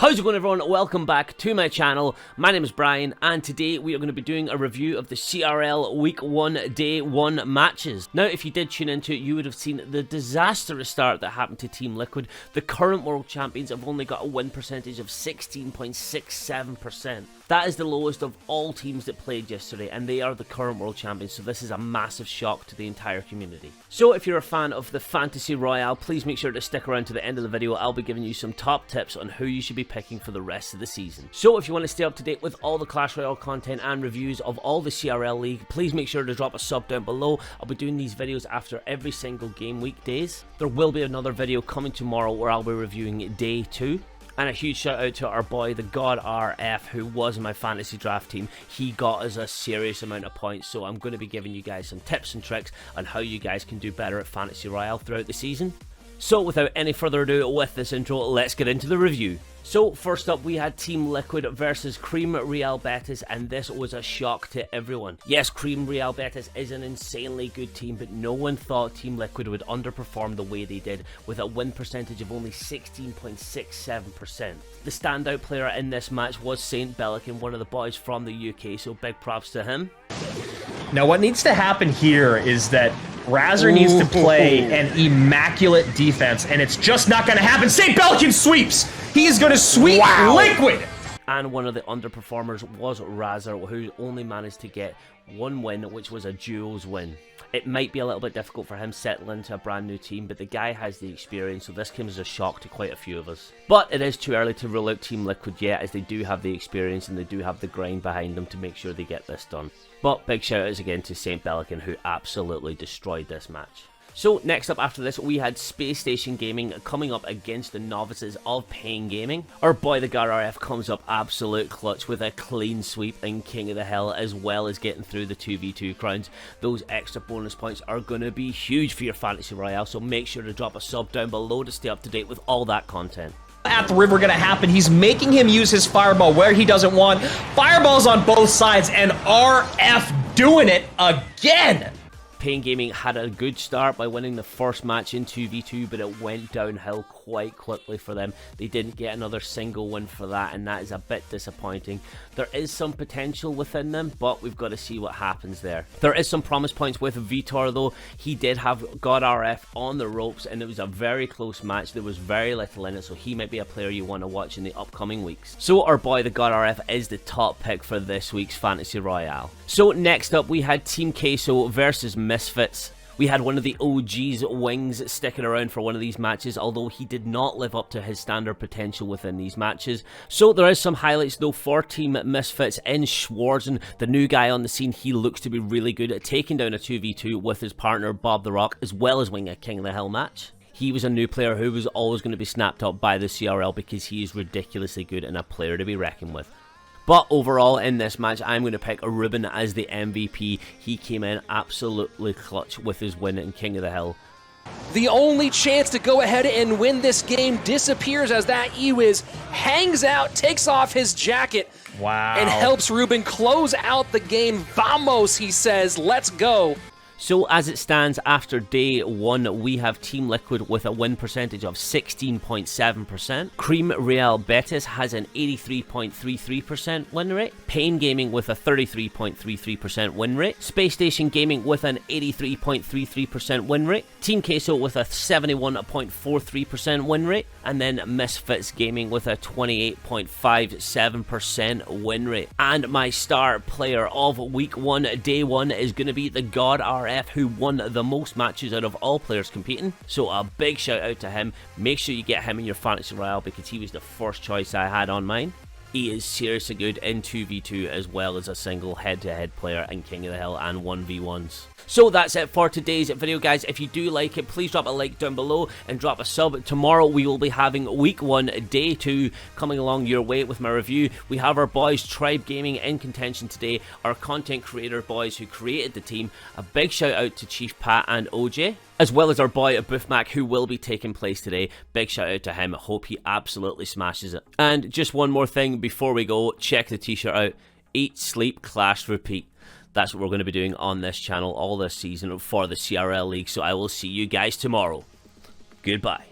How's it going, everyone? Welcome back to my channel. My name is Brian, and today we are going to be doing a review of the CRL Week 1 Day 1 matches. Now, if you did tune into it, you would have seen the disastrous start that happened to Team Liquid. The current world champions have only got a win percentage of 16.67%. That is the lowest of all teams that played yesterday, and they are the current world champions, so this is a massive shock to the entire community. So if you're a fan of the Fantasy Royale, please make sure to stick around to the end of the video. I'll be giving you some top tips on who you should be picking for the rest of the season. So if you want to stay up to date with all the Clash Royale content and reviews of all the CRL League, please make sure to drop a sub down below. I'll be doing these videos after every single game weekdays. There will be another video coming tomorrow where I'll be reviewing Day 2. And a huge shout out to our boy, the God RF, who was in my fantasy draft team. He got us a serious amount of points, so I'm going to be giving you guys some tips and tricks on how you guys can do better at Fantasy Royale throughout the season. So without any further ado with this intro, let's get into the review. So first up, we had Team Liquid versus Cream Real Betis, and this was a shock to everyone. Yes, Cream Real Betis is an insanely good team, but no one thought Team Liquid would underperform the way they did, with a win percentage of only 16.67%. The standout player in this match was Saint Belican, one of the boys from the UK, so big props to him. Now what needs to happen here is that Razzer needs to play an immaculate defense, and it's just not going to happen. St. Belican sweeps! He is going to sweep Liquid! And one of the underperformers was Razzer, who only managed to get one win, which was a duos win. It might be a little bit difficult for him settling into a brand new team, but the guy has the experience, so this came as a shock to quite a few of us. But it is too early to rule out Team Liquid yet, as they do have the experience and they do have the grind behind them to make sure they get this done. But big shout outs again to St. Belican, who absolutely destroyed this match. So next up after this, we had Space Station Gaming coming up against the novices of Pain Gaming. Our boy the GarRF comes up absolute clutch with a clean sweep in King of the Hill, as well as getting through the 2v2 crowns. Those extra bonus points are going to be huge for your Fantasy Royale, so make sure to drop a sub down below to stay up to date with all that content. At the river gonna happen. He's making him use his fireball where he doesn't want. Fireballs on both sides, and RF doing it again! Pain Gaming had a good start by winning the first match in 2v2, but it went downhill quite quickly for them. They didn't get another single win for that, and that is a bit disappointing. There is some potential within them, but we've got to see what happens there. There is some promise points with Vitor though. He did have God RF on the ropes, and it was a very close match. There was very little in it, so he might be a player you want to watch in the upcoming weeks. So our boy the God RF is the top pick for this week's Fantasy Royale. So next up, we had Team Queso versus Misfits. We had one of the OG's Wings sticking around for one of these matches, although he did not live up to his standard potential within these matches. So there is some highlights though for Team Misfits in Schwarzen, the new guy on the scene. He looks to be really good at taking down a 2v2 with his partner Bob the Rock, as well as winning a King of the Hill match. He was a new player who was always going to be snapped up by the CRL because he is ridiculously good and a player to be reckoned with. But overall, in this match, I'm going to pick Ruben as the MVP. He came in absolutely clutch with his win in King of the Hill. The only chance to go ahead and win this game disappears as that Ewiz hangs out, takes off his jacket, and helps Ruben close out the game. Vamos, he says, let's go. So as it stands after day 1, we have Team Liquid with a win percentage of 16.7%. Cream Real Betis has an 83.33% win rate. Pain Gaming with a 33.33% win rate. Space Station Gaming with an 83.33% win rate. Team Queso with a 71.43% win rate. And then Misfits Gaming with a 28.57% win rate. And my star player of Week 1, Day 1 is going to be the God RF, who won the most matches out of all players competing. So a big shout out to him. Make sure you get him in your Fantasy Royale because he was the first choice I had on mine. He is seriously good in 2v2 as well as a single head-to-head player in King of the Hill and 1v1s. So that's it for today's video, guys. If you do like it, please drop a like down below and drop a sub. Tomorrow we will be having Week 1 Day 2 coming along your way with my review. We have our boys Tribe Gaming in contention today, our content creator boys who created the team. A big shout out to Chief Pat and OJ, as well as our boy Boofmac, who will be taking place today. Big shout out to him. I hope he absolutely smashes it. And just one more thing before we go, check the t-shirt out. Eat, sleep, clash, repeat. That's what we're going to be doing on this channel all this season for the CRL League. So I will see you guys tomorrow. Goodbye.